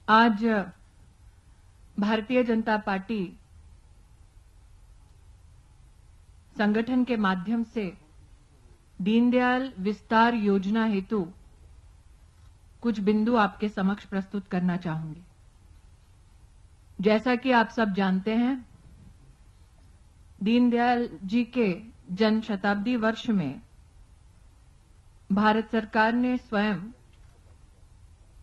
आज भारतीय जनता पार्टी संगठन के माध्यम से दीनदयाल विस्तार योजना हेतु कुछ बिंदु आपके समक्ष प्रस्तुत करना चाहूंगी। जैसा कि आप सब जानते हैं, दीनदयाल जी के जन्म शताब्दी वर्ष में भारत सरकार ने स्वयं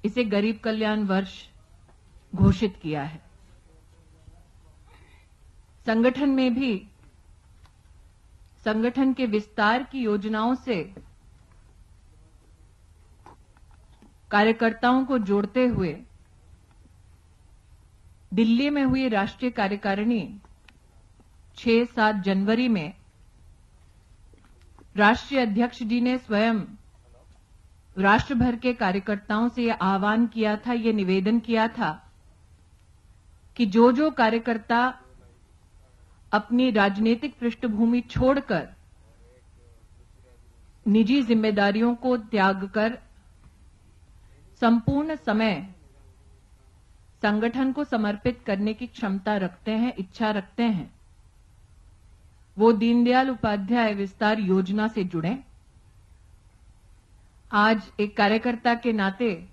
इसे गरीब कल्याण वर्ष घोषित किया है। संगठन में भी संगठन के विस्तार की योजनाओं से कार्यकर्ताओं को जोड़ते हुए दिल्ली में हुई राष्ट्रीय कार्यकारिणी 6-7 जनवरी में राष्ट्रीय अध्यक्ष जी ने स्वयं राष्ट्र भर के कार्यकर्ताओं से यह आह्वान किया था, यह निवेदन किया था कि जो कार्यकर्ता अपनी राजनीतिक पृष्ठभूमि छोड़कर निजी जिम्मेदारियों को त्याग कर संपूर्ण समय संगठन को समर्पित करने की क्षमता रखते हैं, इच्छा रखते हैं, वो दीनदयाल उपाध्याय विस्तार योजना से जुड़ें। आज एक कार्यकर्ता के नाते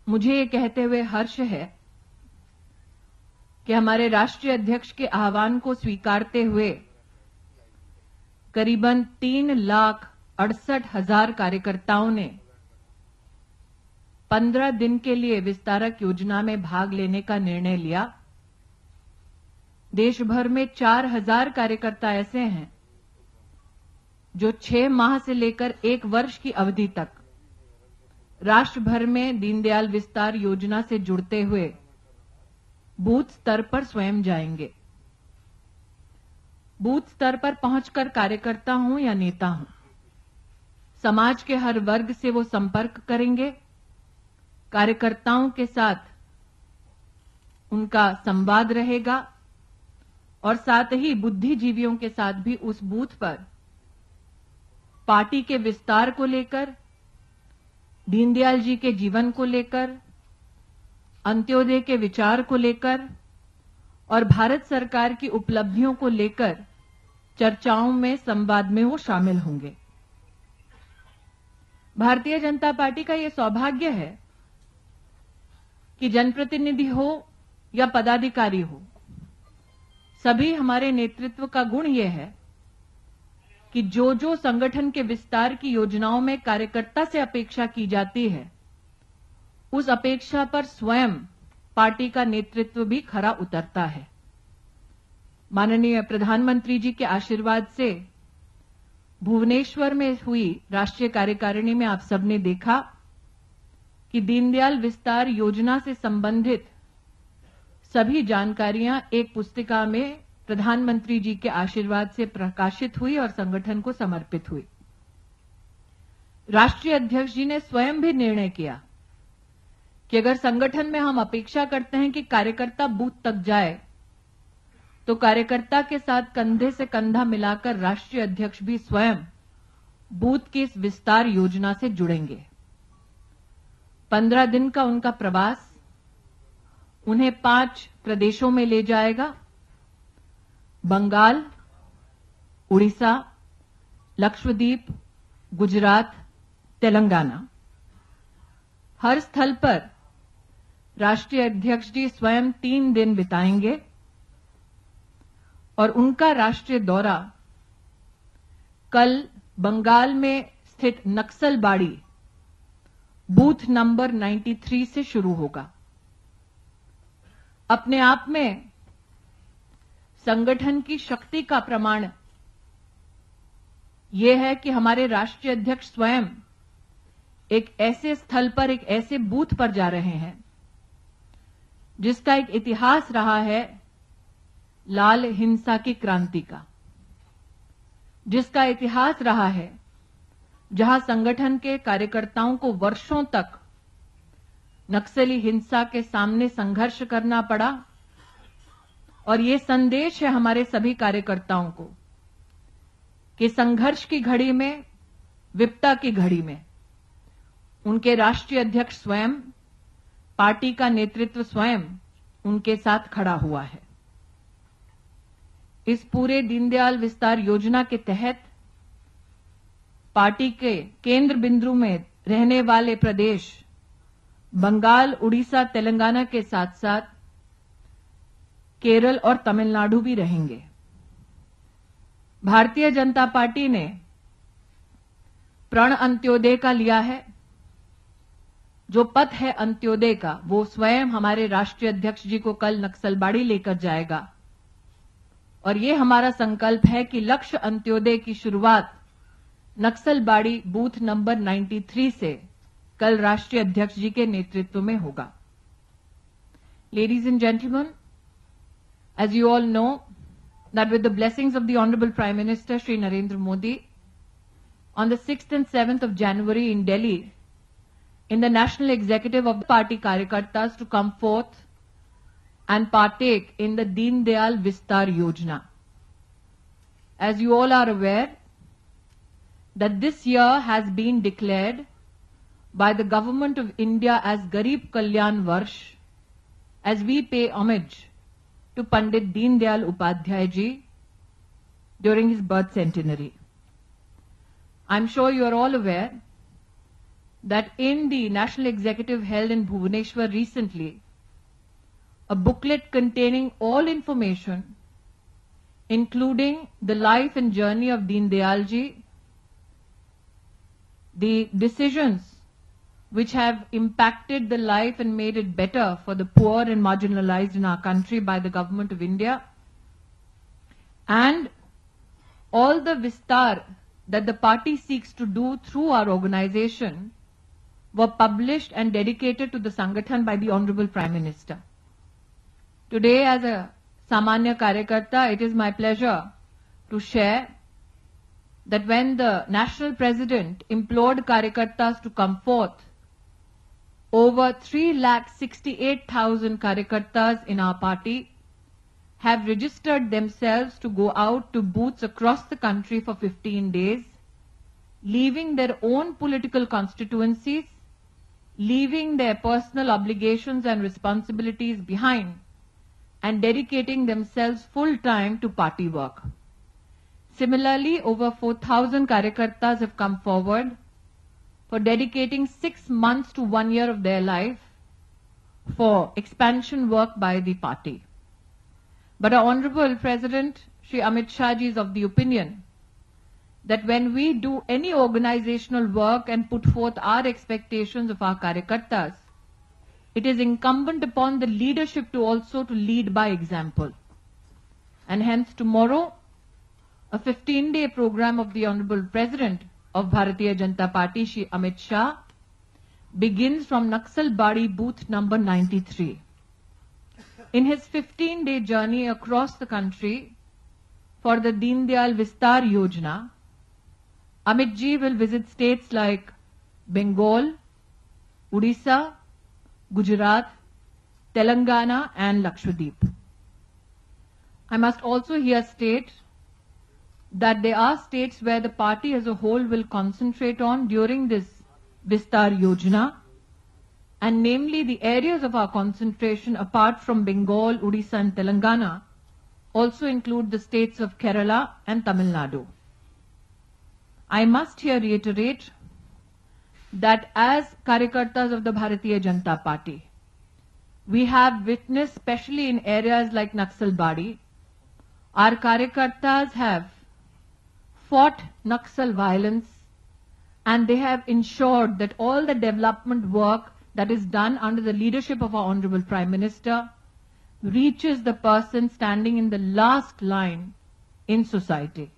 मुझे ये कहते हुए हर्ष है कि हमारे राष्ट्रीय अध्यक्ष के आह्वान को स्वीकारते हुए करीबन 3,68,000 कार्यकर्ताओं ने 15 दिन के लिए विस्तारक योजना में भाग लेने का निर्णय लिया। देश भर में 4,000 कार्यकर्ता ऐसे हैं जो 6 माह से लेकर 1 वर्ष की अवधि तक राष्ट्र भर में दीनदयाल विस्तार योजना से जुड़ते हुए बूथ स्तर पर स्वयं जाएंगे। बूथ स्तर पर पहुंचकर कार्यकर्ता हूं या नेता हूं, समाज के हर वर्ग से वो संपर्क करेंगे, कार्यकर्ताओं के साथ उनका संवाद रहेगा और साथ ही बुद्धिजीवियों के साथ भी उस बूथ पर पार्टी के विस्तार को लेकर, दीनदयाल जी के जीवन को लेकर, अंत्योदय के विचार को लेकर और भारत सरकार की उपलब्धियों को लेकर चर्चाओं में, संवाद में वो शामिल होंगे। भारतीय जनता पार्टी का ये सौभाग्य है कि जनप्रतिनिधि हो या पदाधिकारी हो, सभी हमारे नेतृत्व का गुण यह है कि जो संगठन के विस्तार की योजनाओं में कार्यकर्ता से अपेक्षा की जाती है, उस अपेक्षा पर स्वयं पार्टी का नेतृत्व भी खरा उतरता है। माननीय प्रधानमंत्री जी के आशीर्वाद से भुवनेश्वर में हुई राष्ट्रीय कार्यकारिणी में आप सबने देखा कि दीनदयाल विस्तार योजना से संबंधित सभी जानकारियां एक पुस्तिका में प्रधानमंत्री जी के आशीर्वाद से प्रकाशित हुई और संगठन को समर्पित हुई। राष्ट्रीय अध्यक्ष जी ने स्वयं भी निर्णय किया कि अगर संगठन में हम अपेक्षा करते हैं कि कार्यकर्ता बूथ तक जाए, तो कार्यकर्ता के साथ कंधे से कंधा मिलाकर राष्ट्रीय अध्यक्ष भी स्वयं बूथ की इस विस्तार योजना से जुड़ेंगे। 15 दिन का उनका प्रवास उन्हें 5 प्रदेशों में ले जाएगा: बंगाल, उड़ीसा, लक्षद्वीप, गुजरात, तेलंगाना। हर स्थल पर राष्ट्रीय अध्यक्ष जी स्वयं 3 दिन बिताएंगे और उनका राष्ट्रीय दौरा कल बंगाल में स्थित नक्सलबाड़ी बूथ नंबर 93 से शुरू होगा। अपने आप में संगठन की शक्ति का प्रमाण यह है कि हमारे राष्ट्रीय अध्यक्ष स्वयं एक ऐसे स्थल पर, एक ऐसे बूथ पर जा रहे हैं जिसका एक इतिहास रहा है लाल हिंसा की क्रांति का, जिसका इतिहास रहा है जहां संगठन के कार्यकर्ताओं को वर्षों तक नक्सली हिंसा के सामने संघर्ष करना पड़ा। और ये संदेश है हमारे सभी कार्यकर्ताओं को कि संघर्ष की घड़ी में, विपदा की घड़ी में उनके राष्ट्रीय अध्यक्ष स्वयं पार्टी का नेतृत्व स्वयं उनके साथ खड़ा हुआ है। इस पूरे दीनदयाल विस्तार योजना के तहत पार्टी के केंद्र बिंदु में रहने वाले प्रदेश बंगाल, उड़ीसा, तेलंगाना के साथ साथ केरल और तमिलनाडु भी रहेंगे। भारतीय जनता पार्टी ने प्रण अंत्योदय का लिया है। जो पथ है अंत्योदय का, वो स्वयं हमारे राष्ट्रीय अध्यक्ष जी को कल नक्सलबाड़ी लेकर जाएगा और ये हमारा संकल्प है कि लक्ष्य अंत्योदय की शुरुआत नक्सलबाड़ी बूथ नंबर 93 से कल राष्ट्रीय अध्यक्ष जी के नेतृत्व में होगा। Ladies and gentlemen, as you all know that with the blessings of the Honorable Prime Minister Shri Narendra Modi, on the 6th and 7th of January in Delhi, in the national executive of the party Karyakartas to come forth and partake in the Deen Dayal Vistar Yojana. As you all are aware, that this year has been declared by the Government of India as Garib Kalyan Varsh, as we pay homage to Pandit Deen Dayal Upadhyay ji during his birth centenary. I'm sure you are all aware that in the National Executive held in Bhubaneswar recently, a booklet containing all information, including the life and journey of Deen Dayal ji, the decisions which have impacted the life and made it better for the poor and marginalized in our country by the Government of India, and all the vistar that the party seeks to do through our organization were published and dedicated to the Sangathan by the Honorable Prime Minister. Today, as a Samanya Karyakarta, it is my pleasure to share that when the National President implored Karyakartas to come forth, over 368,000 Karyakartas in our party have registered themselves to go out to booths across the country for 15 days, leaving their own political constituencies, leaving their personal obligations and responsibilities behind, and dedicating themselves full-time to party work. Similarly, over 4,000 Karyakartas have come forward for dedicating 6 months to 1 year of their life for expansion work by the party. But our Honorable President, Shri Amit Shah ji, is of the opinion that when we do any organizational work and put forth our expectations of our Karyakartas, it is incumbent upon the leadership to also to lead by example. And hence tomorrow, a 15-day program of the Honorable President of Bharatiya Janata Party, Shri Amit Shah, begins from Naxalbari booth number 93. In his 15-day journey across the country for the Deen Dayal Vistar Yojana, Amit ji will visit states like Bengal, Odisha, Gujarat, Telangana and Lakshadweep. I must also here state that there are states where the party as a whole will concentrate on during this Vistar Yojana, and namely the areas of our concentration apart from Bengal, Odisha and Telangana also include the states of Kerala and Tamil Nadu. I must here reiterate that as Karyakartas of the Bharatiya Janata Party, we have witnessed, especially in areas like Naxalbari, our Karyakartas have fought Naxal violence and they have ensured that all the development work that is done under the leadership of our Honorable Prime Minister reaches the person standing in the last line in society.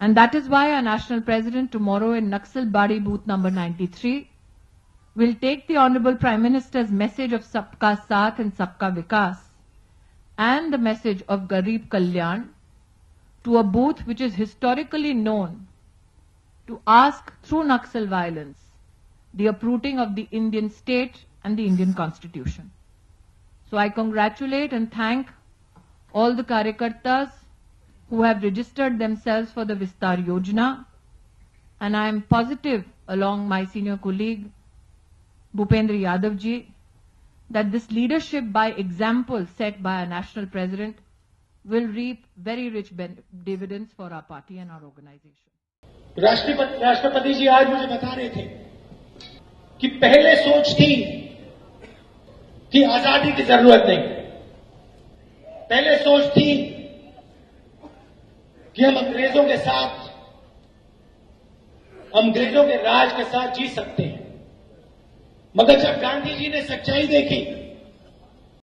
And that is why our National President tomorrow in Naxalbari booth number 93 will take the Honorable Prime Minister's message of Sabka Saath and Sabka Vikas and the message of Garib Kalyan to a booth which is historically known to ask through Naxal violence the uprooting of the Indian state and the Indian Constitution. So I congratulate and thank all the Karyakartas who have registered themselves for the Vistar Yojana, and I am positive along my senior colleague Bhupendra Yadav ji, that this leadership by example set by our national president will reap very rich dividends for our party and our organization. राष्ट्रपति जी आज मुझे बता रहे थे कि पहले सोच थी कि आजादी की जरूरत नहीं, पहले सोच थी कि हम अंग्रेजों के साथ, अंग्रेजों के राज के साथ जी सकते हैं। मगर जब गांधी जी ने सच्चाई देखी